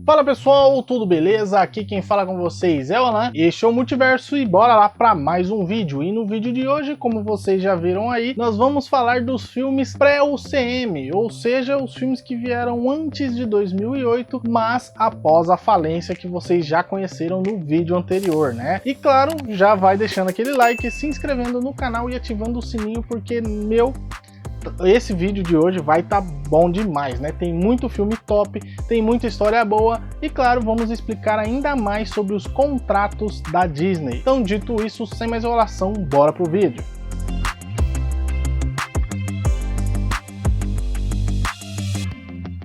Fala pessoal, tudo beleza? Aqui quem fala com vocês é o Alan, este é o Multiverso e bora lá para mais um vídeo. E no vídeo de hoje, como vocês já viram aí, nós vamos falar dos filmes pré-UCM, ou seja, os filmes que vieram antes de 2008, mas após a falência que vocês já conheceram no vídeo anterior, né? E claro, já vai deixando aquele like, se inscrevendo no canal e ativando o sininho, porque esse vídeo de hoje vai estar bom demais, né? Tem muito filme top, tem muita história boa e claro, vamos explicar ainda mais sobre os contratos da Disney. Então, dito isso, sem mais enrolação, bora pro vídeo.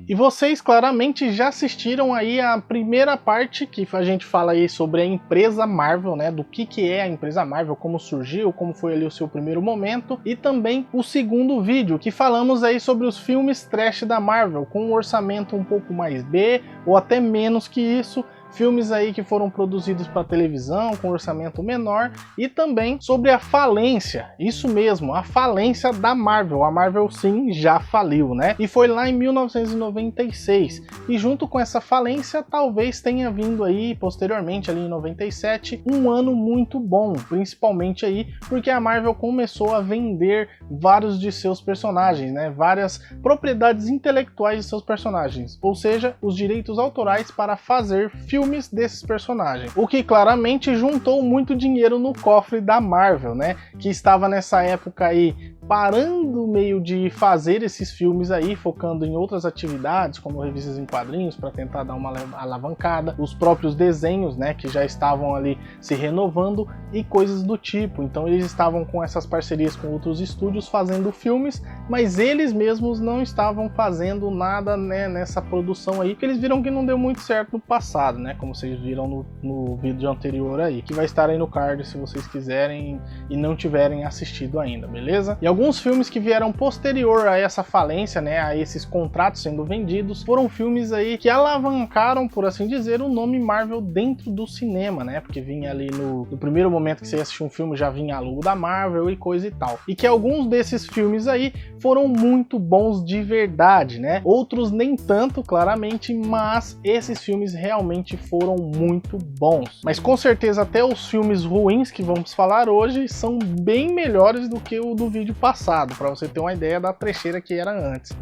E vocês claramente já assistiram aí a primeira parte que a gente fala aí sobre a empresa Marvel, né? Do que é a empresa Marvel, como surgiu, como foi ali o seu primeiro momento. E também o segundo vídeo, que falamos aí sobre os filmes trash da Marvel, com um orçamento um pouco mais B, ou até menos que isso. Filmes aí que foram produzidos para televisão com orçamento menor e também sobre a falência, isso mesmo, a falência da Marvel. A Marvel sim já faliu, né? E foi lá em 1996 e junto com essa falência talvez tenha vindo aí posteriormente ali em 97 um ano muito bom, principalmente aí porque a Marvel começou a vender vários de seus personagens, né? Várias propriedades intelectuais de seus personagens, ou seja, os direitos autorais para fazer filmes desses personagens, o que claramente juntou muito dinheiro no cofre da Marvel, né, que estava nessa época aí parando meio de fazer esses filmes aí, focando em outras atividades, como revistas em quadrinhos, para tentar dar uma alavancada, os próprios desenhos, né, que já estavam ali se renovando e coisas do tipo. Então eles estavam com essas parcerias com outros estúdios fazendo filmes, mas eles mesmos não estavam fazendo nada, né, nessa produção aí, porque eles viram que não deu muito certo no passado, né, como vocês viram no vídeo anterior aí, que vai estar aí no card se vocês quiserem e não tiverem assistido ainda, beleza? E alguns filmes que vieram posterior a essa falência, né, a esses contratos sendo vendidos, foram filmes aí que alavancaram, por assim dizer, o nome Marvel dentro do cinema, né, porque vinha ali no primeiro momento que você assistia um filme já vinha a logo da Marvel e coisa e tal. E que alguns desses filmes aí foram muito bons de verdade, né, outros nem tanto, claramente, mas esses filmes realmente foram muito bons. Mas com certeza até os filmes ruins que vamos falar hoje são bem melhores do que o do vídeo passado, para você ter uma ideia da trecheira que era antes.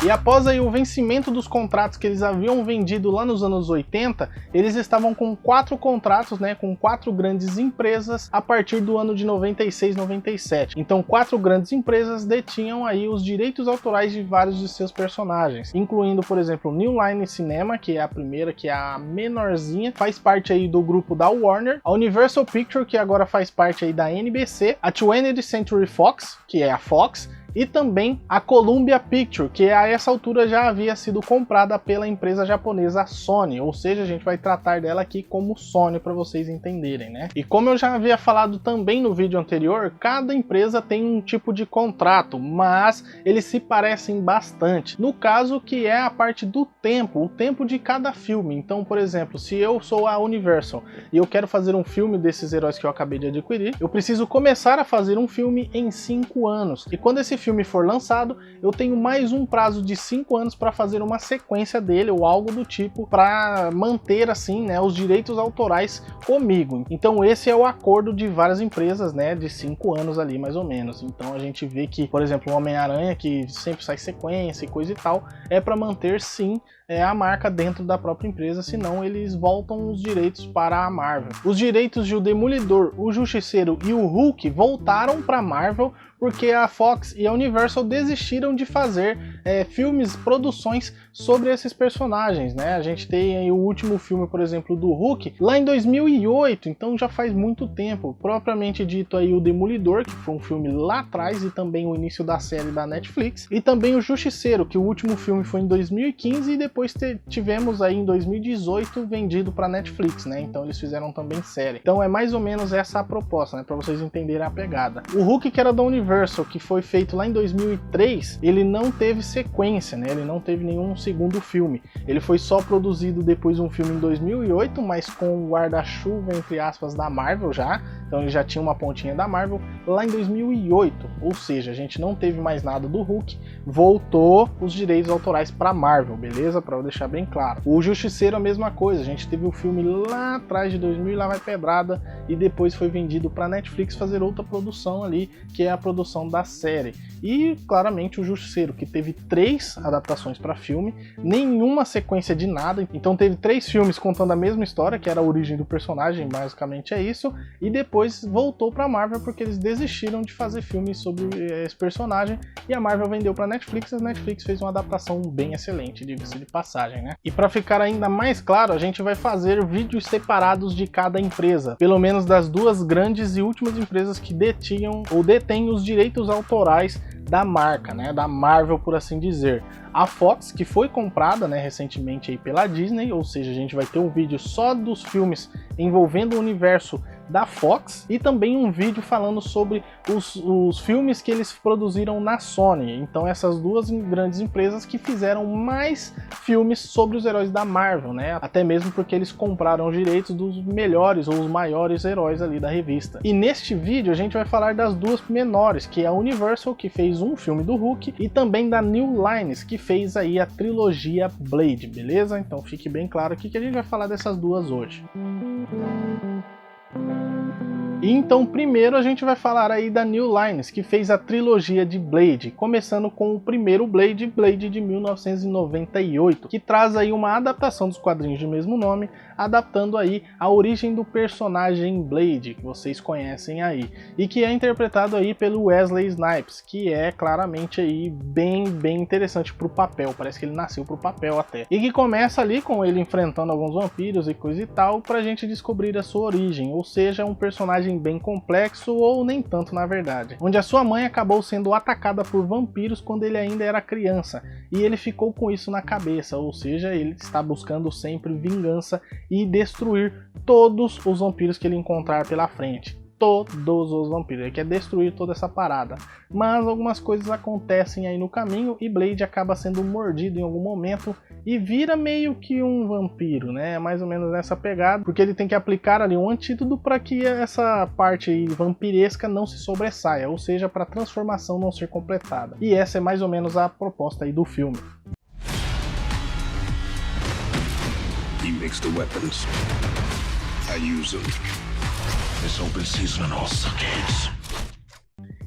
E após aí o vencimento dos contratos que eles haviam vendido lá nos anos 80, eles estavam com 4 contratos, né, com 4 grandes empresas a partir do ano de 96, 97. Então 4 grandes empresas detinham aí os direitos autorais de vários de seus personagens, incluindo, por exemplo, New Line Cinema, que é a primeira, que é a menorzinha, faz parte aí do grupo da Warner, a Universal Pictures, que agora faz parte aí da NBC, a 20th Century Fox, que é a Fox, e também a Columbia Pictures, que a essa altura já havia sido comprada pela empresa japonesa Sony, ou seja, a gente vai tratar dela aqui como Sony para vocês entenderem, né? E como eu já havia falado também no vídeo anterior, cada empresa tem um tipo de contrato, mas eles se parecem bastante. No caso, que é a parte do tempo, o tempo de cada filme. Então, por exemplo, se eu sou a Universal e eu quero fazer um filme desses heróis que eu acabei de adquirir, eu preciso começar a fazer um filme em 5 anos. E quando esse filme for lançado, eu tenho mais um prazo de 5 anos para fazer uma sequência dele ou algo do tipo, para manter assim, né, os direitos autorais comigo. Então esse é o acordo de várias empresas, né, de 5 anos ali mais ou menos. Então a gente vê que, por exemplo, o Homem-Aranha, que sempre sai sequência e coisa e tal, é para manter sim a marca dentro da própria empresa, senão eles voltam os direitos para a Marvel. Os direitos de O Demolidor, o Justiceiro e o Hulk voltaram para a Marvel porque a Fox e a Universal desistiram de fazer filmes, produções sobre esses personagens, né? A gente tem aí o último filme, por exemplo, do Hulk, lá em 2008, então já faz muito tempo. Propriamente dito aí o Demolidor, que foi um filme lá atrás, e também o início da série da Netflix, e também o Justiceiro, que o último filme foi em 2015 e depois depois tivemos aí em 2018 vendido para Netflix, né? Então eles fizeram também série. Então é mais ou menos essa a proposta, né? Para vocês entenderem a pegada. O Hulk, que era da Universal, que foi feito lá em 2003, ele não teve sequência, né? Ele não teve nenhum segundo filme. Ele foi só produzido depois um filme em 2008, mas com o guarda-chuva, entre aspas, da Marvel já. Então ele já tinha uma pontinha da Marvel lá em 2008. Ou seja, a gente não teve mais nada do Hulk. Voltou os direitos autorais para Marvel, beleza? Para eu deixar bem claro. O Justiceiro a mesma coisa. A gente teve o filme lá atrás de 2000 e lá vai pedrada. E depois foi vendido para Netflix fazer outra produção ali, que é a produção da série. E claramente o Justiceiro, que teve 3 adaptações para filme, nenhuma sequência de nada. Então teve 3 filmes contando a mesma história, que era a origem do personagem, basicamente é isso. E depois voltou para Marvel porque eles desistiram de fazer filmes sobre esse personagem e a Marvel vendeu para Netflix. A Netflix fez uma adaptação bem excelente, diga-se de passagem, né? E para ficar ainda mais claro, a gente vai fazer vídeos separados de cada empresa, pelo menos das 2 grandes e últimas empresas que detinham ou detêm os direitos autorais da marca, né, da Marvel, por assim dizer. A Fox, que foi comprada, né, recentemente aí pela Disney, ou seja, a gente vai ter um vídeo só dos filmes envolvendo o universo da Fox e também um vídeo falando sobre os filmes que eles produziram na Sony. Então essas 2 grandes empresas que fizeram mais filmes sobre os heróis da Marvel, né? Até mesmo porque eles compraram os direitos dos melhores ou os maiores heróis ali da revista. E neste vídeo a gente vai falar das 2 menores, que é a Universal, que fez um filme do Hulk, e também da New Line, que fez aí a trilogia Blade, beleza? Então fique bem claro aqui que a gente vai falar dessas 2 hoje. E então primeiro a gente vai falar aí da New Line, que fez a trilogia de Blade, começando com o primeiro Blade, Blade de 1998, que traz aí uma adaptação dos quadrinhos de mesmo nome, adaptando aí a origem do personagem Blade, que vocês conhecem aí, e que é interpretado aí pelo Wesley Snipes, que é claramente aí bem interessante pro papel, parece que ele nasceu pro papel até, e que começa ali com ele enfrentando alguns vampiros e coisa e tal, pra gente descobrir a sua origem, ou seja, um personagem bem complexo, ou nem tanto na verdade, onde a sua mãe acabou sendo atacada por vampiros quando ele ainda era criança, e ele ficou com isso na cabeça, ou seja, ele está buscando sempre vingança e destruir todos os vampiros que ele encontrar pela frente. Todos os vampiros, ele quer destruir toda essa parada, mas algumas coisas acontecem aí no caminho e Blade acaba sendo mordido em algum momento e vira meio que um vampiro, né? Mais ou menos nessa pegada, porque ele tem que aplicar ali um antídoto para que essa parte aí vampiresca não se sobressaia, ou seja, para a transformação não ser completada. E essa é mais ou menos a proposta aí do filme. He makes the weapons. I use them. This open season on all suckheads.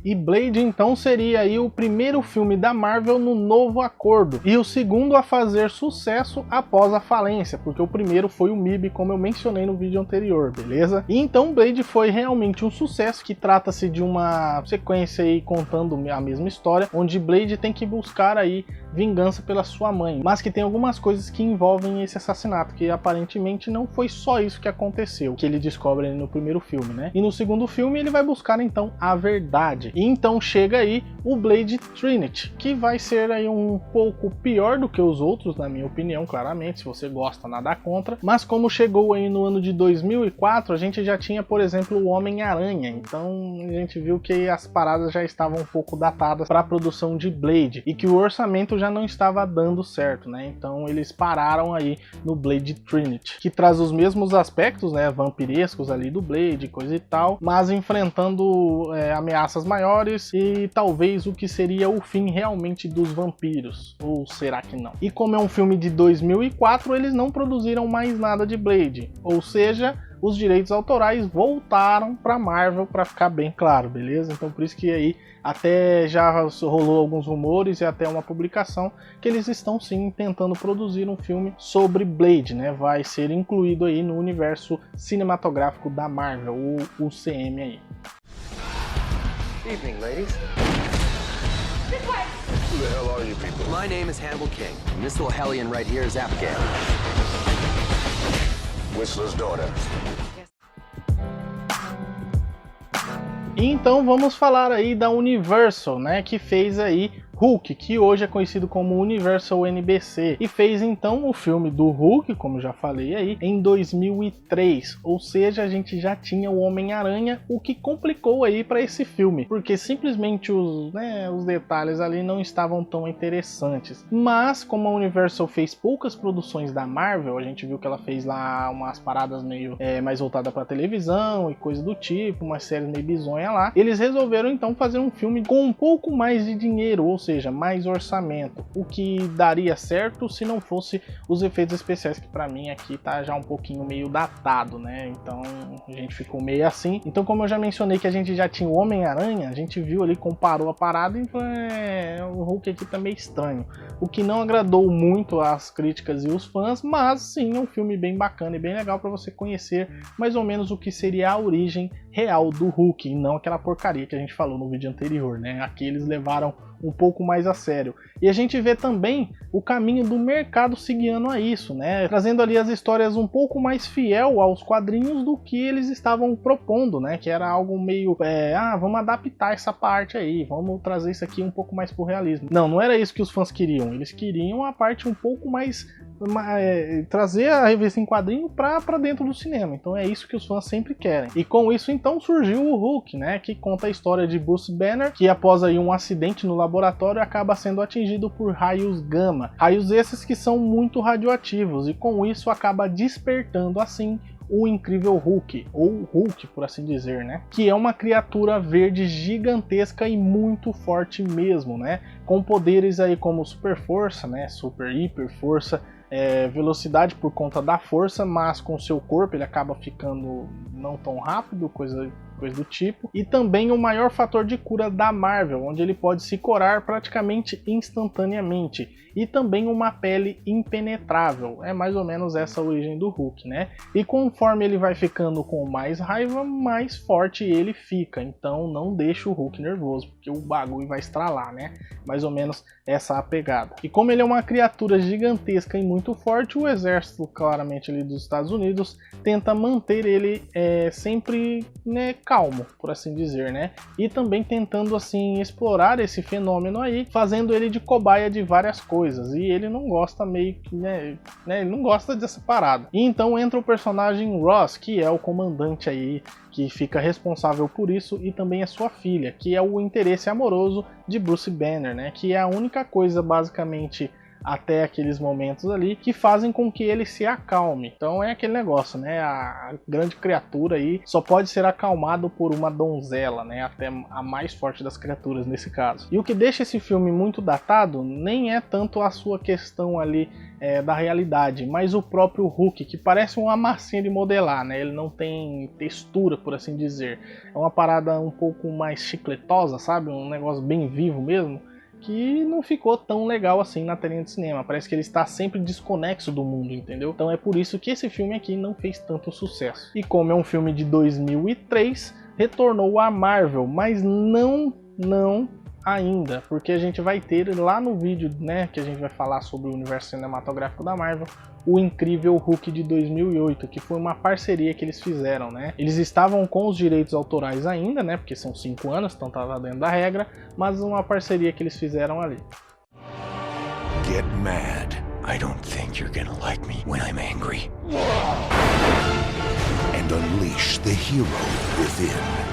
E Blade então seria aí o primeiro filme da Marvel no novo acordo e o segundo a fazer sucesso após a falência, porque o primeiro foi o MIB, como eu mencionei no vídeo anterior, beleza? E então Blade foi realmente um sucesso, que trata-se de uma sequência aí contando a mesma história, onde Blade tem que buscar aí vingança pela sua mãe, mas que tem algumas coisas que envolvem esse assassinato, que aparentemente não foi só isso que aconteceu, que ele descobre no primeiro filme, né? E no segundo filme ele vai buscar então a verdade. E então chega aí o Blade Trinity, que vai ser aí um pouco pior do que os outros, na minha opinião, claramente. Se você gosta, nada contra. Mas como chegou aí no ano de 2004, a gente já tinha, por exemplo, o Homem-Aranha. Então a gente viu que as paradas já estavam um pouco datadas para a produção de Blade e que o orçamento já não estava dando certo, né? Então eles pararam aí no Blade Trinity, que traz os mesmos aspectos, né, vampirescos ali do Blade, coisa e tal, mas enfrentando ameaças maiores e talvez o que seria o fim realmente dos vampiros, ou será que não? E como é um filme de 2004, eles não produziram mais nada de Blade, ou seja, os direitos autorais voltaram para Marvel, para ficar bem claro, beleza? Então por isso que aí até já rolou alguns rumores e até uma publicação que eles estão sim tentando produzir um filme sobre Blade, né? Vai ser incluído aí no universo cinematográfico da Marvel, o UCM aí. Evening, ladies. Who the hell are you people? My name is Hannibal King, and this little hellion right here is Abigail. Whistler's daughter. Então vamos falar aí da Universal, né, que fez aí Hulk, que hoje é conhecido como Universal NBC, e fez então o filme do Hulk, como já falei aí, em 2003, ou seja, a gente já tinha o Homem-Aranha, o que complicou aí para esse filme, porque simplesmente os detalhes ali não estavam tão interessantes. Mas como a Universal fez poucas produções da Marvel, a gente viu que ela fez lá umas paradas meio mais voltadas para televisão e coisa do tipo, uma série meio bizonha lá, eles resolveram então fazer um filme com um pouco mais de dinheiro, ou seja, mais orçamento, o que daria certo se não fosse os efeitos especiais, que para mim aqui tá já um pouquinho meio datado, né? Então a gente ficou meio assim. Então, como eu já mencionei que a gente já tinha o Homem-Aranha, a gente viu ali, comparou a parada e o Hulk aqui tá meio estranho, o que não agradou muito as críticas e os fãs, mas sim, é um filme bem bacana e bem legal para você conhecer mais ou menos o que seria a origem real do Hulk, e não aquela porcaria que a gente falou no vídeo anterior, né? Aqui eles levaram um pouco mais a sério. E a gente vê também o caminho do mercado seguindo a isso, né? Trazendo ali as histórias um pouco mais fiel aos quadrinhos do que eles estavam propondo, né? Que era algo meio, vamos adaptar essa parte aí, vamos trazer isso aqui um pouco mais pro realismo. Não era isso que os fãs queriam. Eles queriam a parte um pouco mais trazer a revista em quadrinho para dentro do cinema. Então é isso que os fãs sempre querem. E com isso então surgiu o Hulk, né, que conta a história de Bruce Banner, que após aí um acidente no laboratório acaba sendo atingido por raios gama. Raios esses que são muito radioativos, e com isso acaba despertando assim o incrível Hulk, ou Hulk por assim dizer, né? Que é uma criatura verde gigantesca e muito forte mesmo, né? Com poderes aí como super força, né? Super hiper força, velocidade por conta da força, mas com seu corpo ele acaba ficando não tão rápido, coisa do tipo, e também o maior fator de cura da Marvel, onde ele pode se curar praticamente instantaneamente, e também uma pele impenetrável. É mais ou menos essa a origem do Hulk, né? E conforme ele vai ficando com mais raiva, mais forte ele fica, então não deixa o Hulk nervoso, porque o bagulho vai estralar, né? Mais ou menos essa a pegada. E como ele é uma criatura gigantesca e muito forte, o exército, claramente ali dos Estados Unidos, tenta manter ele sempre, né, calmo, por assim dizer, né? E também tentando assim explorar esse fenômeno aí, fazendo ele de cobaia de várias coisas, e ele não gosta meio que, né, ele não gosta dessa parada. E então entra o personagem Ross, que é o comandante aí, que fica responsável por isso, e também a sua filha, que é o interesse amoroso de Bruce Banner, né? Que é a única coisa basicamente até aqueles momentos ali que fazem com que ele se acalme. Então é aquele negócio, né? A grande criatura aí só pode ser acalmado por uma donzela, né? Até a mais forte das criaturas nesse caso. E o que deixa esse filme muito datado nem é tanto a sua questão ali da realidade, mas o próprio Hulk, que parece uma massinha de modelar, né? Ele não tem textura, por assim dizer. É uma parada um pouco mais chicletosa, sabe? Um negócio bem vivo mesmo, que não ficou tão legal assim na telinha de cinema. Parece que ele está sempre desconexo do mundo, entendeu? Então é por isso que esse filme aqui não fez tanto sucesso. E como é um filme de 2003, retornou à Marvel, mas não ainda, porque a gente vai ter lá no vídeo, né, que a gente vai falar sobre o universo cinematográfico da Marvel, o incrível Hulk de 2008, que foi uma parceria que eles fizeram, né? Eles estavam com os direitos autorais ainda, né, porque são 5 anos, então tava dentro da regra, mas uma parceria que eles fizeram ali. Get mad. I don't think you're gonna like me when I'm angry. And unleash the hero within.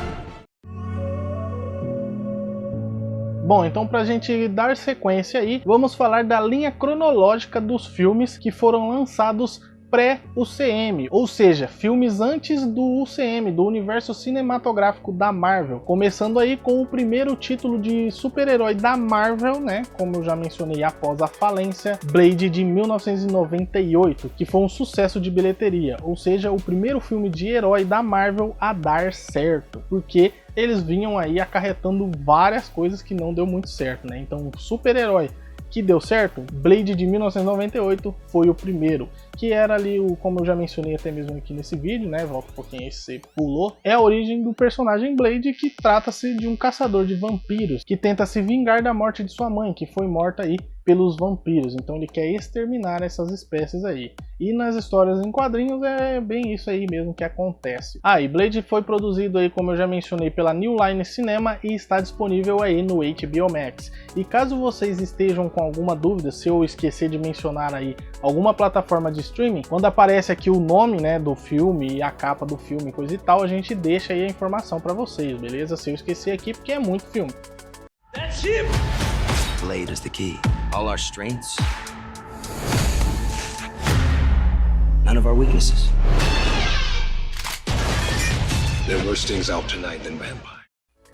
Bom, então pra gente dar sequência aí, vamos falar da linha cronológica dos filmes que foram lançados pré-UCM, ou seja, filmes antes do UCM, do universo cinematográfico da Marvel. Começando aí com o primeiro título de super-herói da Marvel, né, como eu já mencionei após a falência, Blade de 1998, que foi um sucesso de bilheteria, ou seja, o primeiro filme de herói da Marvel a dar certo, porque eles vinham aí acarretando várias coisas que não deu muito certo, né? Então, o super-herói que deu certo, Blade de 1998 foi o primeiro, que era ali o, como eu já mencionei até mesmo aqui nesse vídeo, né, volta um pouquinho aí, você pulou, é a origem do personagem Blade, que trata-se de um caçador de vampiros, que tenta se vingar da morte de sua mãe, que foi morta aí pelos vampiros, então ele quer exterminar essas espécies aí. E nas histórias em quadrinhos é bem isso aí mesmo que acontece. E Blade foi produzido aí, como eu já mencionei, pela New Line Cinema e está disponível aí no HBO Max. E caso vocês estejam com alguma dúvida, se eu esquecer de mencionar aí alguma plataforma de streaming, quando aparece aqui o nome, né, do filme e a capa do filme, coisa e tal, a gente deixa aí a informação para vocês, beleza? Se eu esquecer aqui, porque é muito filme. That's him! Blade is the key. All our strengths, none of our weaknesses. There are worse things out tonight than vampire.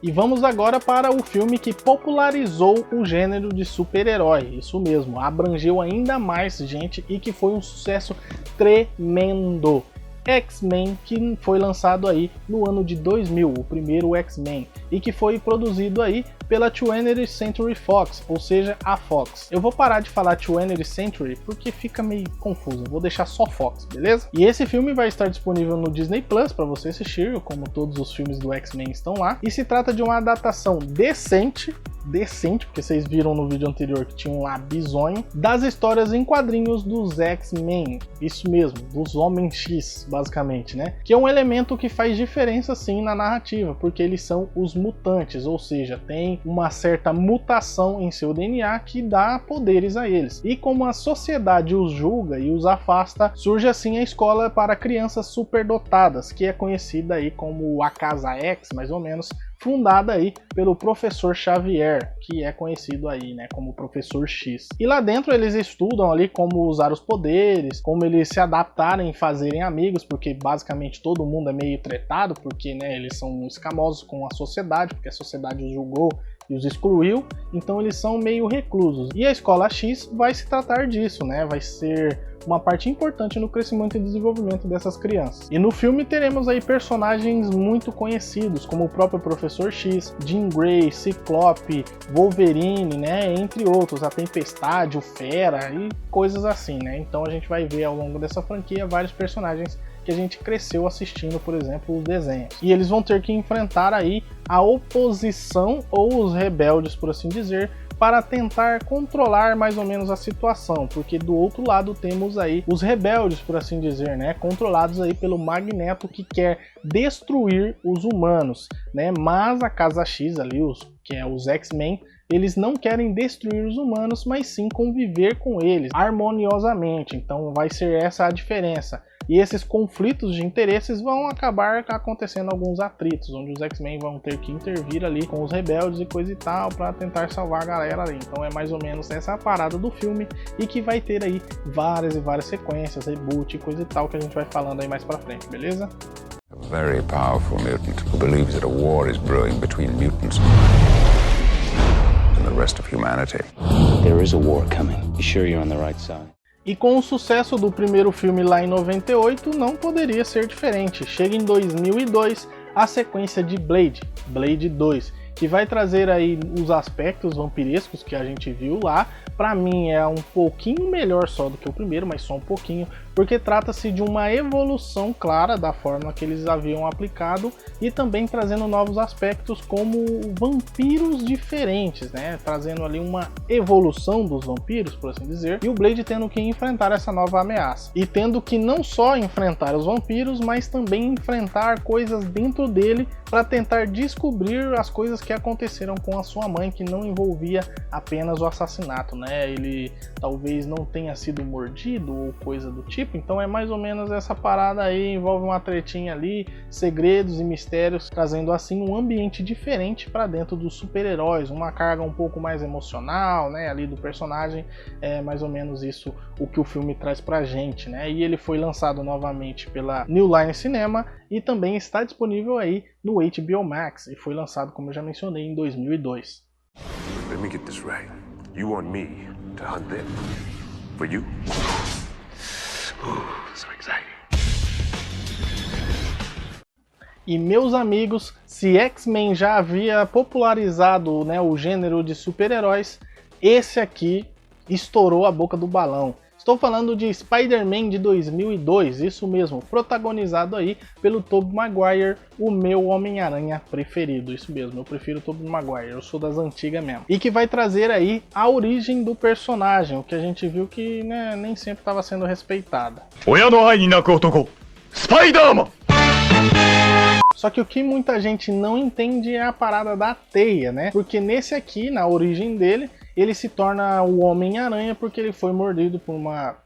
E vamos agora para o filme que popularizou o gênero de super-herói. Isso mesmo, abrangeu ainda mais gente e que foi um sucesso tremendo. X-Men, que foi lançado aí no ano de 2000, o primeiro X-Men, e que foi produzido aí pela 20th Century Fox, ou seja, a Fox. Eu vou parar de falar 20th Century porque fica meio confuso, vou deixar só Fox, beleza? E esse filme vai estar disponível no Disney Plus para você assistir, como todos os filmes do X-Men estão lá, e se trata de uma adaptação decente, porque vocês viram no vídeo anterior que tinha um lá bizonho, das histórias em quadrinhos dos X-Men, isso mesmo, dos Homens X, basicamente, né? Que é um elemento que faz diferença sim na narrativa, porque eles são os mutantes, ou seja, tem uma certa mutação em seu DNA que dá poderes a eles. E como a sociedade os julga e os afasta, surge assim a escola para crianças superdotadas, que é conhecida aí como a Casa X, mais ou menos, fundada aí pelo Professor Xavier, que é conhecido aí, né, como Professor X. E lá dentro eles estudam ali como usar os poderes, como eles se adaptarem e fazerem amigos, porque basicamente todo mundo é meio tretado, porque, né, eles são escamosos com a sociedade, porque a sociedade os julgou e os excluiu, então eles são meio reclusos. E a Escola X vai se tratar disso, né, vai ser uma parte importante no crescimento e desenvolvimento dessas crianças. E no filme teremos aí personagens muito conhecidos, como o próprio Professor X, Jean Grey, Ciclope, Wolverine, né, entre outros, a Tempestade, o Fera e coisas assim, né. Então a gente vai ver ao longo dessa franquia vários personagens que a gente cresceu assistindo, por exemplo, os desenhos. E eles vão ter que enfrentar aí a oposição ou os rebeldes, por assim dizer, para tentar controlar mais ou menos a situação, porque do outro lado temos aí os rebeldes, por assim dizer, né, controlados aí pelo Magneto, que quer destruir os humanos, né, mas a Casa X ali, que é os X-Men, eles não querem destruir os humanos, mas sim conviver com eles harmoniosamente. Então vai ser essa a diferença. E esses conflitos de interesses vão acabar acontecendo alguns atritos, onde os X-Men vão ter que intervir ali com os rebeldes e coisa e tal, para tentar salvar a galera ali. Então é mais ou menos essa parada do filme, e que vai ter aí várias e várias sequências, reboot e coisa e tal, que a gente vai falando aí mais pra frente, beleza? A very powerful mutant who believes that a war is brewing between mutants and the rest of humanity. There is a war coming. You sure you're on the right side? E com o sucesso do primeiro filme lá em 98, não poderia ser diferente. Chega em 2002 a sequência de Blade, Blade 2, que vai trazer aí os aspectos vampirescos que a gente viu lá. Pra mim é um pouquinho melhor só do que o primeiro, mas só um pouquinho, porque trata-se de uma evolução clara da forma que eles haviam aplicado, e também trazendo novos aspectos como vampiros diferentes, né? Trazendo ali uma evolução dos vampiros, por assim dizer, e o Blade tendo que enfrentar essa nova ameaça. E tendo que não só enfrentar os vampiros, mas também enfrentar coisas dentro dele para tentar descobrir as coisas que aconteceram com a sua mãe, que não envolvia apenas o assassinato, né? Ele talvez não tenha sido mordido ou coisa do tipo, então é mais ou menos essa parada aí, envolve uma tretinha ali, segredos e mistérios, trazendo assim um ambiente diferente para dentro dos super-heróis, uma carga um pouco mais emocional, né, ali do personagem. É mais ou menos isso o que o filme traz pra gente, né? E ele foi lançado novamente pela New Line Cinema e também está disponível aí no HBO Max, e foi lançado, como eu já mencionei, em 2002. Let me get this right. You want me to hunt them? For you? So exciting. E meus amigos, se X-Men já havia popularizado, né, o gênero de super-heróis, esse aqui estourou a boca do balão. Estou falando de Spider-Man de 2002, isso mesmo, protagonizado aí pelo Tobey Maguire, o meu Homem-Aranha preferido, isso mesmo, eu prefiro o Tobey Maguire, eu sou das antigas mesmo. E que vai trazer aí a origem do personagem, o que a gente viu que, né, nem sempre estava sendo respeitada. Spider-Man! Só que o que muita gente não entende é a parada da teia, né? Porque nesse aqui, na origem dele, ele se torna o Homem-Aranha porque ele foi mordido por uma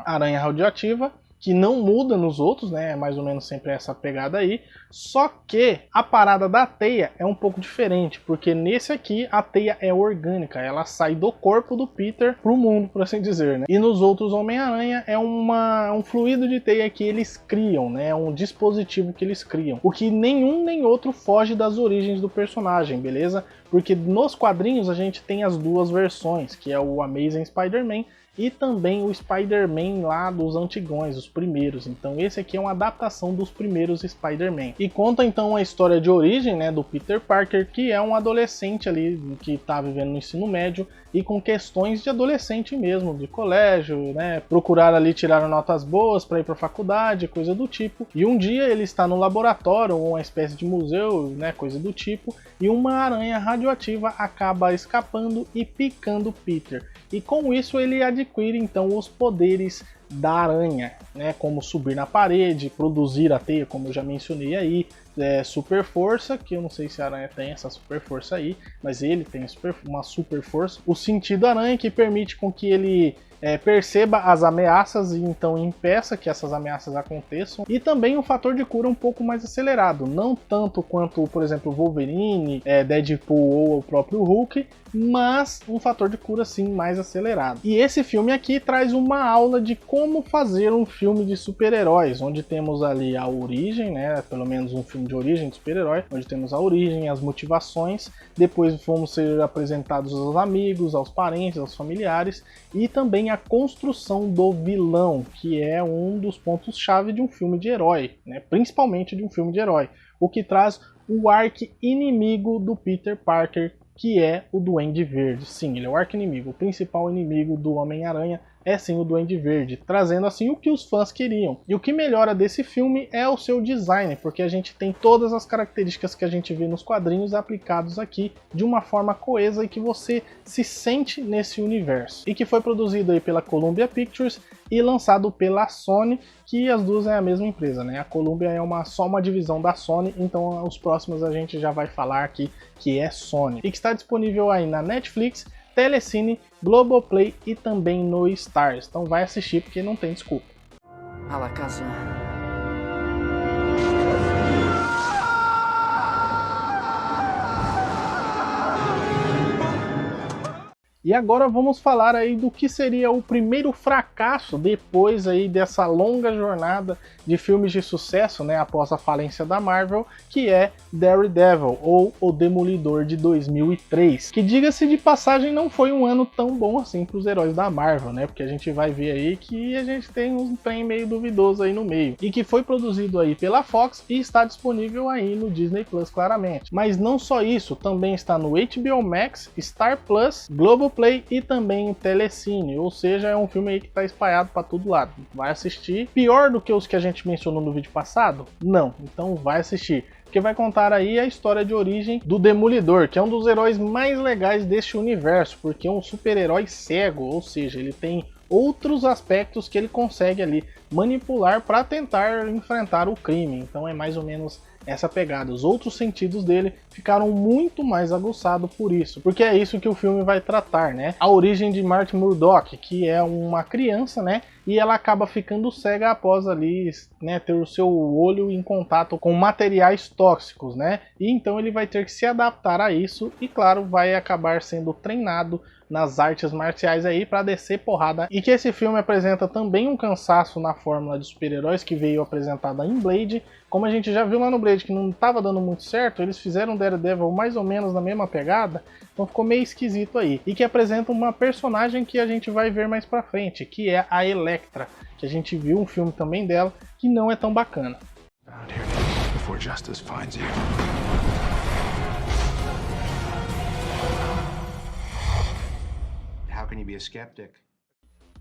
aranha radioativa, que não muda nos outros, né? É mais ou menos sempre essa pegada aí. Só que a parada da teia é um pouco diferente, porque nesse aqui a teia é orgânica, ela sai do corpo do Peter pro mundo, por assim dizer, né? E nos outros Homem-Aranha é um fluido de teia que eles criam, né? É um dispositivo que eles criam. O que nenhum nem outro foge das origens do personagem, beleza? Porque nos quadrinhos a gente tem as duas versões, que é o Amazing Spider-Man e também o Spider-Man lá dos antigões, os primeiros. Então esse aqui é uma adaptação dos primeiros Spider-Man. E conta então a história de origem, né, do Peter Parker, que é um adolescente ali que está vivendo no ensino médio e com questões de adolescente mesmo, de colégio, né, procurar ali tirar notas boas para ir para a faculdade, coisa do tipo. E um dia ele está no laboratório, uma espécie de museu, né, coisa do tipo, e uma aranha radioativa acaba escapando e picando Peter. E com isso ele adquire então os poderes da aranha, né? Como subir na parede, produzir a teia, como eu já mencionei aí, super força, que eu não sei se a aranha tem essa super força aí, mas ele tem uma super força. O sentido aranha, que permite com que ele perceba as ameaças e então impeça que essas ameaças aconteçam. E também um fator de cura um pouco mais acelerado, não tanto quanto, por exemplo, o Wolverine, Deadpool ou o próprio Hulk, mas um fator de cura sim mais acelerado. E esse filme aqui traz uma aula de como fazer um filme de super-heróis, onde temos ali a origem, né, pelo menos um filme de origem de super-herói, onde temos a origem, as motivações, depois vamos ser apresentados aos amigos, aos parentes, aos familiares, e também a construção do vilão, que é um dos pontos-chave de um filme de herói, né, principalmente de um filme de herói, o que traz o arqui-inimigo do Peter Parker, que é o Duende Verde. Sim, ele é o arqui-inimigo, o principal inimigo do Homem-Aranha é sim o Duende Verde, trazendo assim o que os fãs queriam. E o que melhora desse filme é o seu design, porque a gente tem todas as características que a gente vê nos quadrinhos aplicados aqui de uma forma coesa e que você se sente nesse universo. E que foi produzido aí pela Columbia Pictures e lançado pela Sony, que as duas é a mesma empresa, né? A Columbia é só uma divisão da Sony, então os próximos a gente já vai falar aqui que é Sony. E que está disponível aí na Netflix, Telecine, Globoplay e também no Stars. Então vai assistir porque não tem desculpa. A la casa. E agora vamos falar aí do que seria o primeiro fracasso depois aí dessa longa jornada de filmes de sucesso, né, após a falência da Marvel, que é Daredevil, ou O Demolidor de 2003. Que, diga-se de passagem, não foi um ano tão bom assim para os heróis da Marvel, né, porque a gente vai ver aí que a gente tem um trem meio duvidoso aí no meio. E que foi produzido aí pela Fox e está disponível aí no Disney Plus, claramente. Mas não só isso, também está no HBO Max, Star Plus, Globoplay e também o Telecine, ou seja, é um filme aí que está espalhado para todo lado. Vai assistir. Pior do que os que a gente mencionou no vídeo passado? Não, então vai assistir. Porque vai contar aí a história de origem do Demolidor, que é um dos heróis mais legais deste universo, porque é um super-herói cego, ou seja, ele tem outros aspectos que ele consegue ali manipular para tentar enfrentar o crime. Então é mais ou menos essa pegada. Os outros sentidos dele ficaram muito mais aguçados por isso, porque é isso que o filme vai tratar, né? A origem de Matt Murdock, que é uma criança, né? E ela acaba ficando cega após ali, né, ter o seu olho em contato com materiais tóxicos, né? E então ele vai ter que se adaptar a isso e, claro, vai acabar sendo treinado nas artes marciais aí para descer porrada. E que esse filme apresenta também um cansaço na fórmula de super-heróis que veio apresentada em Blade. Como a gente já viu lá no Blade que não estava dando muito certo, eles fizeram Daredevil mais ou menos na mesma pegada, então ficou meio esquisito aí. E que apresenta uma personagem que a gente vai ver mais pra frente, que é a Elektra, que a gente viu um filme também dela, que não é tão bacana. Before justice finds you. How can you be a skeptic?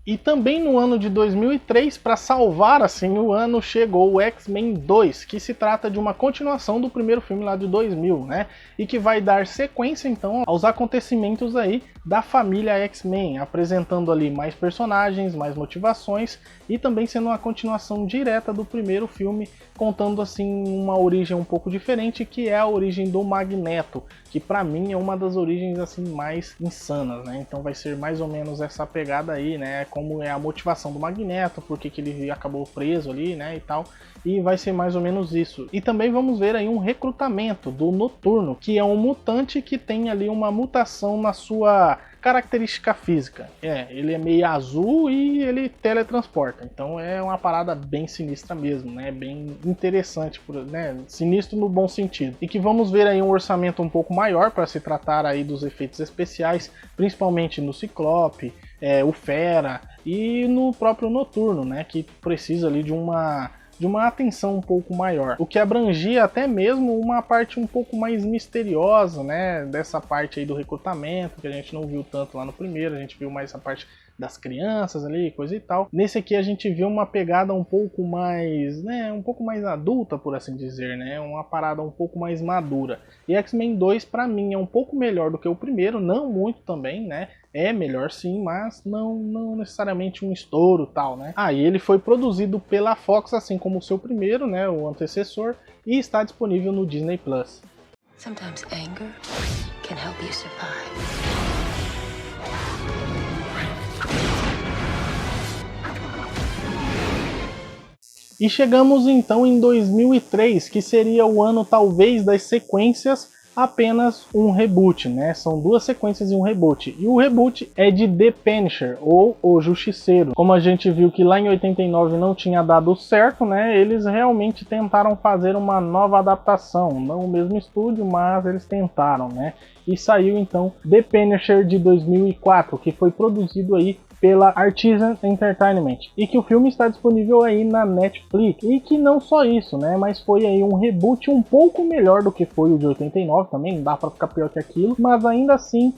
E também no ano de 2003, para salvar assim o ano, chegou o X-Men 2, que se trata de uma continuação do primeiro filme lá de 2000, né? E que vai dar sequência então aos acontecimentos aí da família X-Men, apresentando ali mais personagens, mais motivações e também sendo uma continuação direta do primeiro filme, contando assim uma origem um pouco diferente, que é a origem do Magneto, que para mim é uma das origens assim mais insanas, né? Então vai ser mais ou menos essa pegada aí, né? Como é a motivação do Magneto, porque que ele acabou preso ali, né, e tal. E vai ser mais ou menos isso. E também vamos ver aí um recrutamento do Noturno, que é um mutante que tem ali uma mutação na sua característica física. Ele é meio azul e ele teletransporta. Então é uma parada bem sinistra mesmo, né? Bem interessante, né? Sinistro no bom sentido. E que vamos ver aí um orçamento um pouco maior para se tratar aí dos efeitos especiais, principalmente no Ciclope, o Fera e no próprio Noturno, né? Que precisa ali de uma atenção um pouco maior, o que abrangia até mesmo uma parte um pouco mais misteriosa, né, dessa parte aí do recrutamento, que a gente não viu tanto lá no primeiro, a gente viu mais essa parte das crianças ali, coisa e tal. Nesse aqui a gente viu uma pegada um pouco mais, né, um pouco mais adulta, por assim dizer, né, uma parada um pouco mais madura. E X-Men 2 para mim é um pouco melhor do que o primeiro, não muito também, né, é melhor sim, mas não necessariamente um estouro tal, né. E ele foi produzido pela Fox, assim como o seu primeiro, né, o antecessor, e está disponível no Disney Plus. Sometimes anger can help you survive. E chegamos então em 2003, que seria o ano talvez das sequências, apenas um reboot, né? São duas sequências e um reboot. E o reboot é de The Punisher, ou O Justiceiro. Como a gente viu que lá em 89 não tinha dado certo, né? Eles realmente tentaram fazer uma nova adaptação. Não o mesmo estúdio, mas eles tentaram, né? E saiu então The Punisher de 2004, que foi produzido aí pela Artisan Entertainment, e que o filme está disponível aí na Netflix, e que não só isso, né, mas foi aí um reboot um pouco melhor do que foi o de 89, também não dá para ficar pior que aquilo, mas ainda assim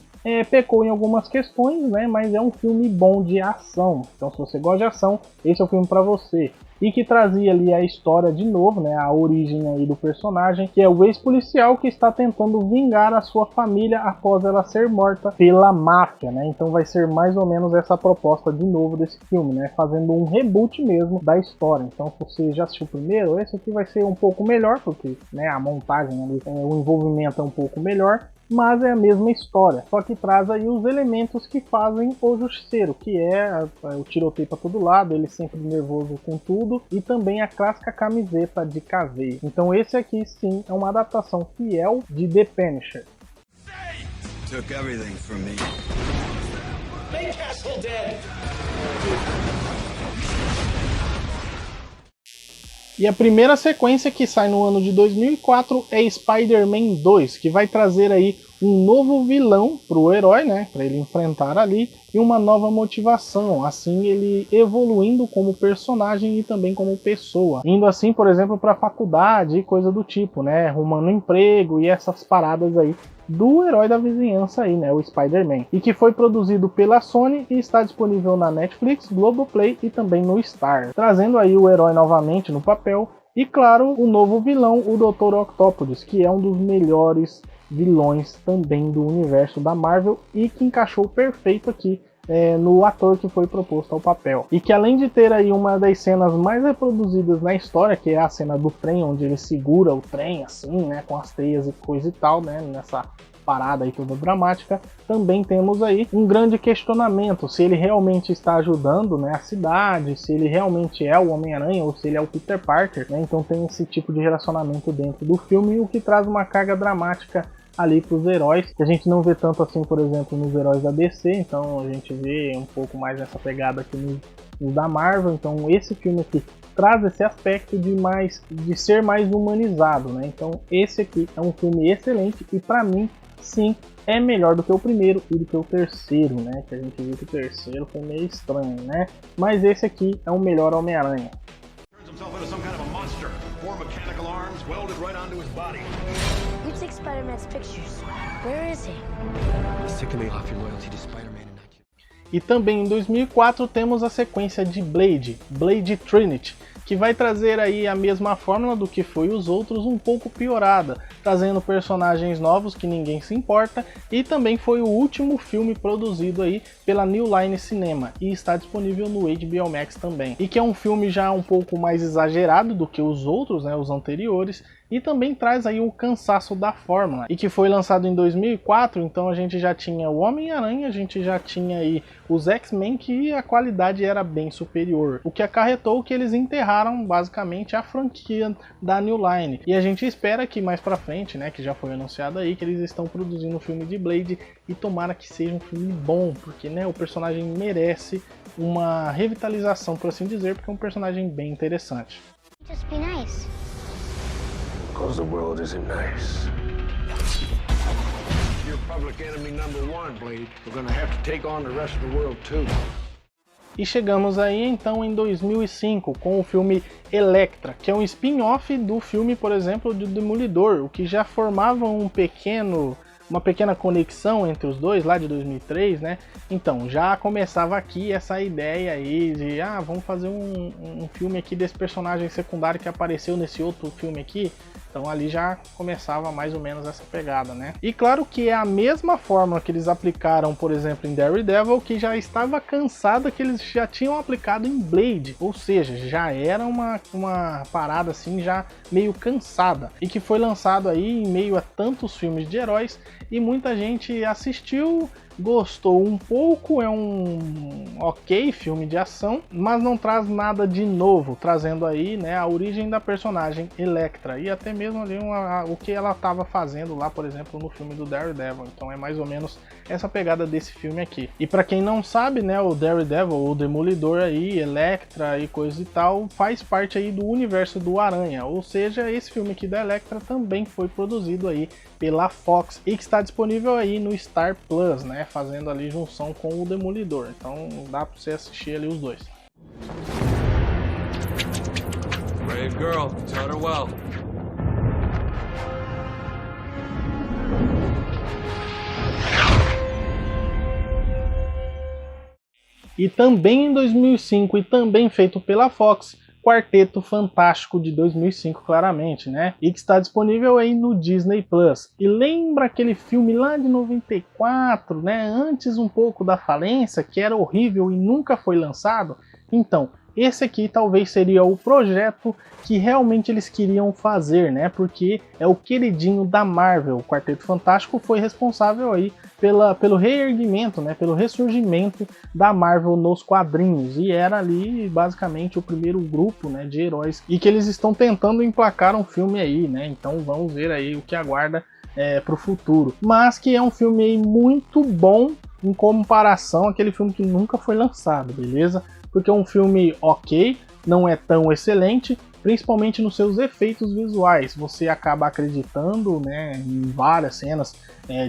pecou em algumas questões, né, mas é um filme bom de ação. Então se você gosta de ação, esse é o filme para você. E que trazia ali a história de novo, né, a origem aí do personagem, que é o ex-policial que está tentando vingar a sua família após ela ser morta pela máfia, né? Então vai ser mais ou menos essa proposta de novo desse filme, né, fazendo um reboot mesmo da história. Então se você já assistiu o primeiro, esse aqui vai ser um pouco melhor, porque, né, a montagem ali, o envolvimento é um pouco melhor, mas é a mesma história, só que traz aí os elementos que fazem o Justiceiro, que é o tiroteio para todo lado, ele sempre nervoso com tudo, e também a clássica camiseta de caveiro. Então esse aqui sim é uma adaptação fiel de The Punisher. Took everything from me. Make Castle dead! E a primeira sequência que sai no ano de 2004 é Spider-Man 2, que vai trazer aí um novo vilão para o herói, né, para ele enfrentar ali, e uma nova motivação, assim ele evoluindo como personagem e também como pessoa, indo assim, por exemplo, para a faculdade e coisa do tipo, né, arrumando emprego e essas paradas aí do herói da vizinhança aí, né, o Spider-Man, e que foi produzido pela Sony e está disponível na Netflix, Globoplay e também no Star, trazendo aí o herói novamente no papel e, claro, o novo vilão, o Dr. Octopus, que é um dos melhores vilões também do universo da Marvel e que encaixou perfeito aqui no ator que foi proposto ao papel. E que, além de ter aí uma das cenas mais reproduzidas na história, que é a cena do trem, onde ele segura o trem assim, né, com as teias e coisa e tal, né, nessa parada aí toda dramática, também temos aí um grande questionamento se ele realmente está ajudando, né, a cidade, se ele realmente é o Homem-Aranha ou se ele é o Peter Parker, né? Então tem esse tipo de relacionamento dentro do filme, o que traz uma carga dramática ali para os heróis, que a gente não vê tanto assim, por exemplo, nos heróis da DC, então a gente vê um pouco mais nessa pegada aqui nos da Marvel. Então esse filme aqui traz esse aspecto de ser mais humanizado, né? Então esse aqui é um filme excelente e para mim, sim, é melhor do que o primeiro e do que o terceiro, né? Que a gente viu que o terceiro foi meio estranho, né? Mas esse aqui é o melhor Homem-Aranha. You take Spider-Man's pictures. Where is he? He's ticking me off your loyalty to Spider-Man and not you. E também em 2004 temos a sequência de Blade Trinity, que vai trazer aí a mesma fórmula do que foi os outros, um pouco piorada, trazendo personagens novos que ninguém se importa, e também foi o último filme produzido aí pela New Line Cinema, e está disponível no HBO Max também. E que é um filme já um pouco mais exagerado do que os outros, né, os anteriores, e também traz aí o cansaço da fórmula, e que foi lançado em 2004, então a gente já tinha o Homem-Aranha, a gente já tinha aí os X-Men, que a qualidade era bem superior, o que acarretou que eles enterraram basicamente a franquia da New Line, e a gente espera que mais pra frente, né, que já foi anunciado aí, que eles estão produzindo um filme de Blade, e tomara que seja um filme bom, porque, né, o personagem merece uma revitalização, por assim dizer, porque é um personagem bem interessante. Just be nice. Because the world isn't nice. You're public enemy #1, Blade. We're gonna have to take on the rest of the world too. E chegamos aí então em 2005 com o filme Elektra, que é um spin-off do filme, por exemplo, de Demolidor, o que já formava uma pequena conexão entre os dois lá de 2003, né? Então já começava aqui essa ideia aí de vamos fazer um filme aqui desse personagem secundário que apareceu nesse outro filme aqui. Então ali já começava mais ou menos essa pegada, né? E claro que é a mesma fórmula que eles aplicaram, por exemplo, em Daredevil, que já estava cansada que eles já tinham aplicado em Blade, ou seja, já era uma parada assim já meio cansada, e que foi lançado aí em meio a tantos filmes de heróis, e muita gente assistiu, gostou um pouco, é um ok filme de ação, mas não traz nada de novo, trazendo aí, né, a origem da personagem Elektra e até mesmo ali o que ela estava fazendo lá, por exemplo, no filme do Daredevil. Então é mais ou menos essa pegada desse filme aqui. E para quem não sabe, né, o Daredevil, o Demolidor aí, Elektra e coisa e tal, faz parte aí do universo do Aranha, ou seja, esse filme aqui da Elektra também foi produzido aí pela Fox e que está disponível aí no Star Plus, né, fazendo ali junção com o Demolidor. Então dá para você assistir ali os dois. Brave girl, taught her well. E também em 2005 e também feito pela Fox, Quarteto Fantástico de 2005, claramente, né? E que está disponível aí no Disney Plus. E lembra aquele filme lá de 94, né? Antes um pouco da falência, que era horrível e nunca foi lançado? Então, esse aqui talvez seria o projeto que realmente eles queriam fazer, né? Porque é o queridinho da Marvel. O Quarteto Fantástico foi responsável aí pelo reerguimento, né? Pelo ressurgimento da Marvel nos quadrinhos. E era ali basicamente o primeiro grupo, né, de heróis. E que eles estão tentando emplacar um filme aí, né? Então vamos ver aí o que aguarda para o futuro. Mas que é um filme aí muito bom em comparação àquele filme que nunca foi lançado, beleza? Porque é um filme ok, não é tão excelente, principalmente nos seus efeitos visuais. Você acaba acreditando, né, em várias cenas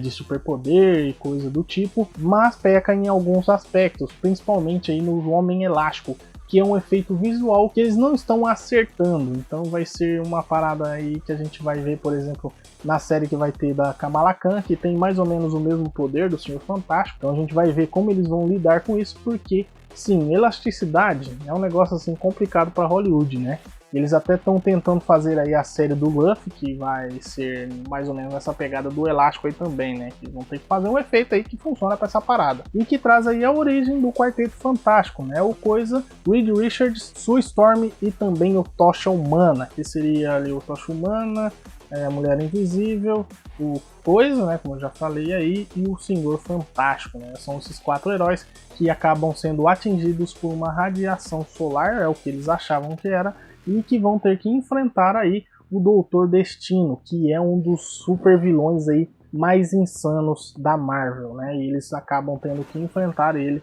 de superpoder e coisa do tipo, mas peca em alguns aspectos, principalmente aí no Homem Elástico, que é um efeito visual que eles não estão acertando. Então vai ser uma parada aí que a gente vai ver, por exemplo, na série que vai ter da Kamala Khan, que tem mais ou menos o mesmo poder do Senhor Fantástico. Então a gente vai ver como eles vão lidar com isso, porque sim, elasticidade é um negócio assim complicado para Hollywood, né? Eles até estão tentando fazer aí a série do Luffy, que vai ser mais ou menos essa pegada do elástico aí também, né? Que vão ter que fazer um efeito aí que funciona para essa parada. E que traz aí a origem do Quarteto Fantástico, né? O Coisa, Reed Richards, Sue Storm e também o Tocha Humana, que seria ali o Tocha Humana, a Mulher Invisível, o Coisa, né, como eu já falei aí, e o Senhor Fantástico, né? São esses 4 heróis que acabam sendo atingidos por uma radiação solar, é o que eles achavam que era, e que vão ter que enfrentar aí o Doutor Destino, que é um dos super vilões aí mais insanos da Marvel, né? E eles acabam tendo que enfrentar ele,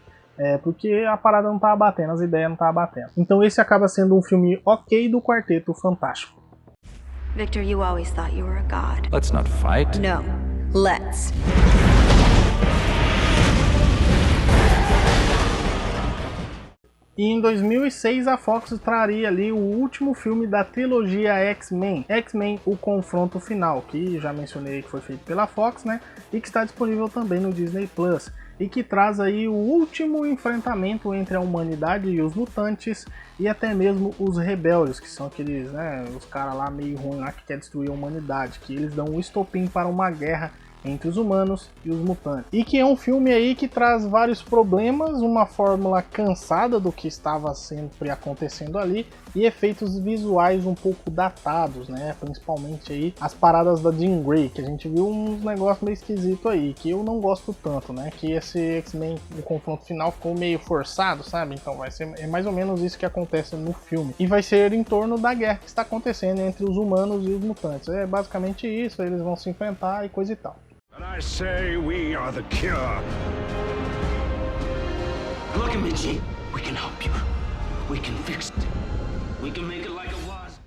porque a parada não tá batendo, as ideias não tá batendo. Então esse acaba sendo um filme ok do Quarteto Fantástico. Victor, you always thought you were a god. Let's not fight. No, let's. E em 2006 a Fox traria ali o último filme da trilogia X-Men, X-Men O Confronto Final, que já mencionei que foi feito pela Fox, né, e que está disponível também no Disney Plus. e que traz aí o último enfrentamento entre a humanidade e os mutantes e até mesmo os rebeldes, que são aqueles, né, os caras lá meio ruins lá que quer destruir a humanidade, que eles dão um estopim para uma guerra entre os humanos e os mutantes. E que é um filme aí que traz vários problemas, uma fórmula cansada do que estava sempre acontecendo ali e efeitos visuais um pouco datados, né? Principalmente aí as paradas da Jean Grey, que a gente viu uns negócios meio esquisitos aí, que eu não gosto tanto, né? Que esse X-Men, o confronto final ficou meio forçado, sabe? Então vai ser mais ou menos isso que acontece no filme. E vai ser em torno da guerra que está acontecendo entre os humanos e os mutantes. É basicamente isso, eles vão se enfrentar e coisa e tal. And I say we are the cure. Look at me, G. We can help you. We can fix it. We can make it like it was.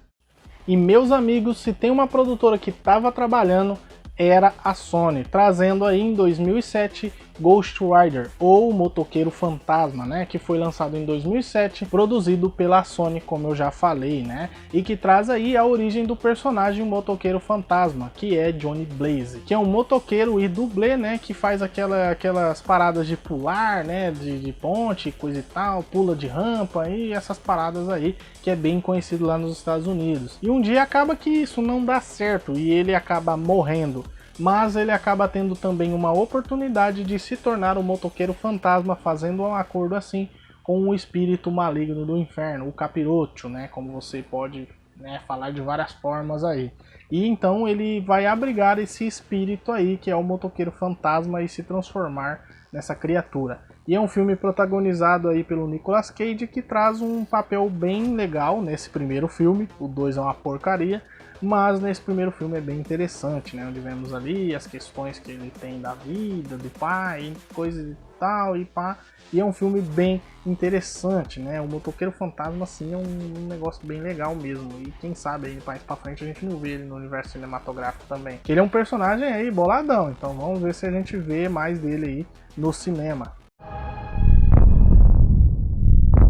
E meus amigos, se tem uma produtora que estava trabalhando, era a Sony, trazendo aí em 2007 Ghost Rider, ou Motoqueiro Fantasma, né, que foi lançado em 2007, produzido pela Sony, como eu já falei, né, e que traz aí a origem do personagem Motoqueiro Fantasma, que é Johnny Blaze, que é um motoqueiro e dublê, né, que faz aquelas paradas de pular, né, de ponte, coisa e tal, pula de rampa e essas paradas aí, que é bem conhecido lá nos Estados Unidos. E um dia acaba que isso não dá certo e ele acaba morrendo. Mas ele acaba tendo também uma oportunidade de se tornar um motoqueiro fantasma, fazendo um acordo assim com o espírito maligno do inferno, o Capirocho, né, como você pode, né, falar de várias formas aí. E então ele vai abrigar esse espírito aí, que é o motoqueiro fantasma, e se transformar nessa criatura. E é um filme protagonizado aí pelo Nicolas Cage, que traz um papel bem legal nesse primeiro filme. O 2 é uma porcaria, mas nesse primeiro filme é bem interessante, né? Onde vemos ali as questões que ele tem da vida, do pai, coisa e tal, e pá. E é um filme bem interessante, né? O Motoqueiro Fantasma, assim, é um negócio bem legal mesmo. E quem sabe aí mais pra frente a gente não vê ele no universo cinematográfico também. Ele é um personagem aí boladão, então vamos ver se a gente vê mais dele aí no cinema.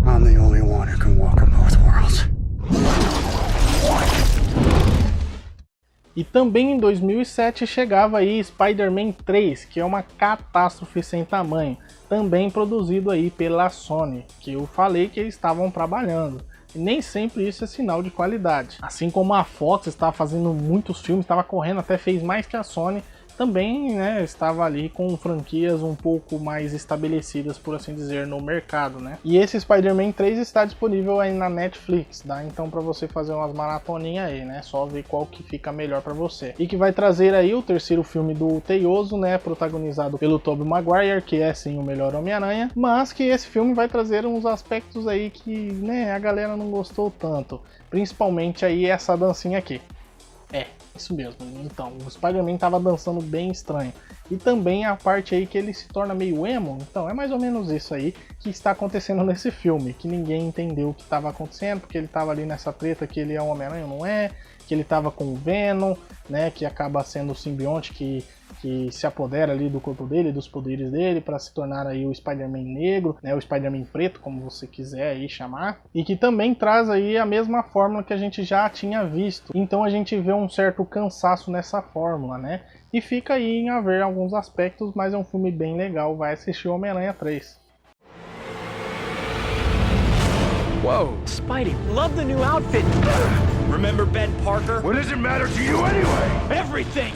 I'm the only one who can walk in both worlds. E também em 2007 chegava aí Spider-Man 3, que é uma catástrofe sem tamanho, também produzido aí pela Sony, que eu falei que eles estavam trabalhando. E nem sempre isso é sinal de qualidade. Assim como a Fox está fazendo muitos filmes, estava correndo, até fez mais que a Sony, também, né, estava ali com franquias um pouco mais estabelecidas, por assim dizer, no mercado, né? E esse Spider-Man 3 está disponível aí na Netflix, tá? Então para você fazer umas maratoninhas aí, né? Só ver qual que fica melhor para você. E que vai trazer aí o terceiro filme do Teioso, né? Protagonizado pelo Tobey Maguire, que é sim o melhor Homem-Aranha, mas que esse filme vai trazer uns aspectos aí que, né, a galera não gostou tanto. Principalmente aí essa dancinha aqui. Isso mesmo, então, o Spider-Man tava dançando bem estranho. E também a parte aí que ele se torna meio emo, então é mais ou menos isso aí que está acontecendo nesse filme, que ninguém entendeu o que estava acontecendo, porque ele tava ali nessa treta que ele é um Homem-Aranha, não é, que ele tava com o Venom, né, que acaba sendo o simbionte que se apodera ali do corpo dele, dos poderes dele, para se tornar aí o Spider-Man negro, né, o Spider-Man preto, como você quiser aí chamar, e que também traz aí a mesma fórmula que a gente já tinha visto. Então a gente vê um certo cansaço nessa fórmula, né, e fica aí em haver alguns aspectos, mas é um filme bem legal, vai assistir Homem-Aranha 3. Whoa, Spidey, love the new outfit. Remember Ben Parker? What does it matter to you anyway? Everything!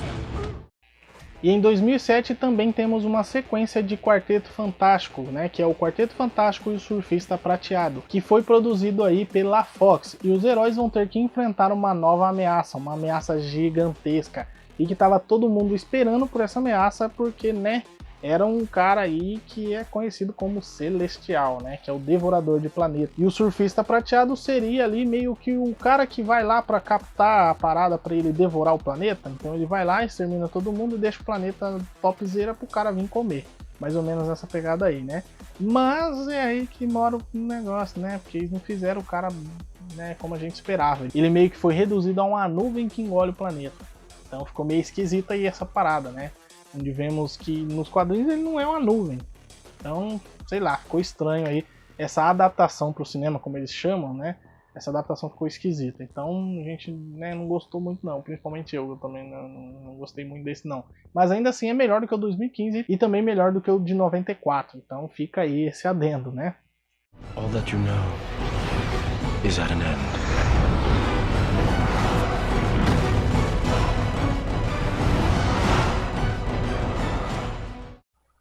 E em 2007 também temos uma sequência de Quarteto Fantástico, né, que é o Quarteto Fantástico e o Surfista Prateado, que foi produzido aí pela Fox, e os heróis vão ter que enfrentar uma nova ameaça, uma ameaça gigantesca, e que tava todo mundo esperando por essa ameaça, porque, né, era um cara aí que é conhecido como Celestial, né, que é o devorador de planetas. E o Surfista Prateado seria ali meio que o cara que vai lá para captar a parada para ele devorar o planeta. Então ele vai lá, extermina todo mundo e deixa o planeta topzera pro cara vir comer. Mais ou menos essa pegada aí, né? Mas é aí que mora o negócio, né? Porque eles não fizeram o cara, né, como a gente esperava. Ele meio que foi reduzido a uma nuvem que engole o planeta. Então ficou meio esquisita aí essa parada, né? Onde vemos que nos quadrinhos ele não é uma nuvem. Então, sei lá, ficou estranho aí essa adaptação para o cinema, como eles chamam, né? essa adaptação ficou esquisita. Então a gente, né, não gostou muito não, principalmente eu também não gostei muito desse não. Mas ainda assim é melhor do que o 2015 e também melhor do que o de 94. Então fica aí esse adendo, né? All that you know is at an end.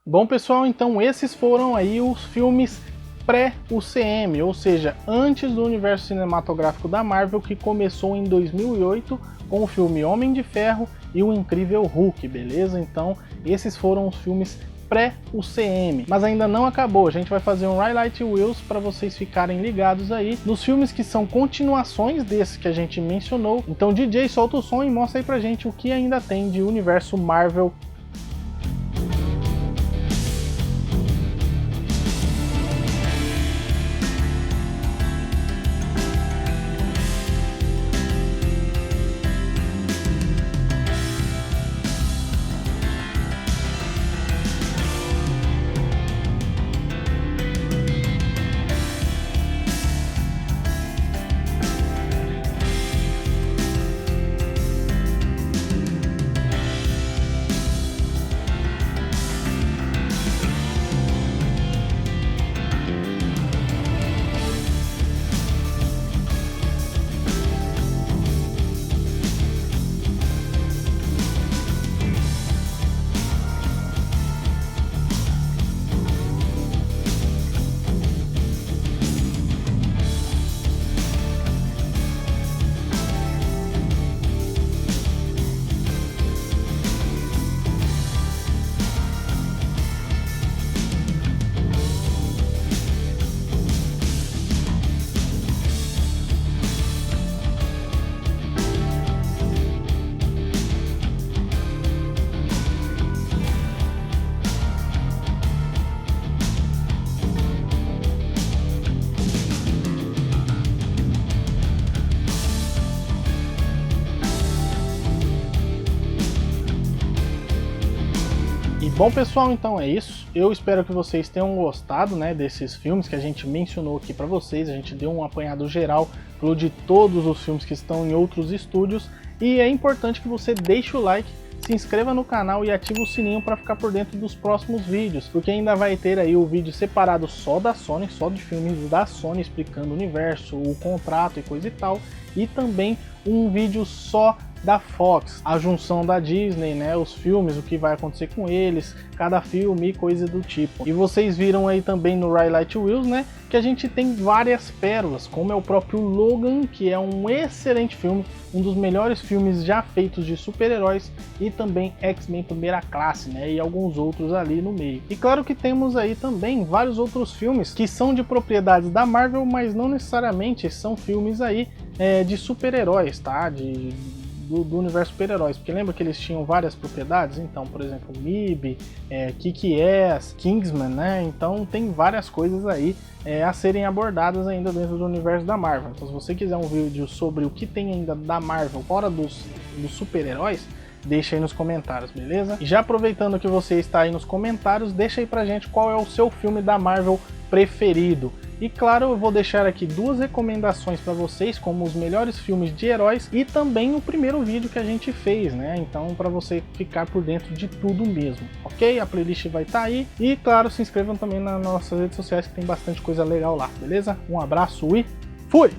Bom pessoal, então esses foram aí os filmes pré-UCM, ou seja, antes do universo cinematográfico da Marvel, que começou em 2008 com o filme Homem de Ferro e o Incrível Hulk, beleza? Então esses foram os filmes pré-UCM, mas ainda não acabou, a gente vai fazer um Highlight Wheels para vocês ficarem ligados aí nos filmes que são continuações desses que a gente mencionou. Então DJ, solta o som e mostra aí pra gente o que ainda tem de universo Marvel. Bom pessoal, então é isso. Eu espero que vocês tenham gostado, né, desses filmes que a gente mencionou aqui para vocês. A gente deu um apanhado geral, falou de todos os filmes que estão em outros estúdios. E é importante que você deixe o like, se inscreva no canal e ative o sininho para ficar por dentro dos próximos vídeos, porque ainda vai ter aí o vídeo separado só da Sony, só de filmes da Sony, explicando o universo, o contrato e coisa e tal. E também um vídeo só da Fox, a junção da Disney, né, os filmes, o que vai acontecer com eles, cada filme e coisa do tipo. E vocês viram aí também no Highlight Wheels, né, que a gente tem várias pérolas, como é o próprio Logan, que é um excelente filme, um dos melhores filmes já feitos de super-heróis, e também X-Men Primeira Classe, né, e alguns outros ali no meio. E claro que temos aí também vários outros filmes que são de propriedades da Marvel, mas não necessariamente são filmes aí de super-heróis, tá, do universo super-heróis, porque lembra que eles tinham várias propriedades? Então, por exemplo, MIB, Kick-Ass, Kingsman, né? Então tem várias coisas aí a serem abordadas ainda dentro do universo da Marvel. Então se você quiser um vídeo sobre o que tem ainda da Marvel fora dos super-heróis, deixa aí nos comentários, beleza? E já aproveitando que você está aí nos comentários, deixa aí pra gente qual é o seu filme da Marvel preferido. E claro, eu vou deixar aqui duas recomendações para vocês, como os melhores filmes de heróis e também o primeiro vídeo que a gente fez, né? Então, para você ficar por dentro de tudo mesmo, ok? A playlist vai estar aí. E claro, se inscrevam também nas nossas redes sociais que tem bastante coisa legal lá, beleza? Um abraço e fui!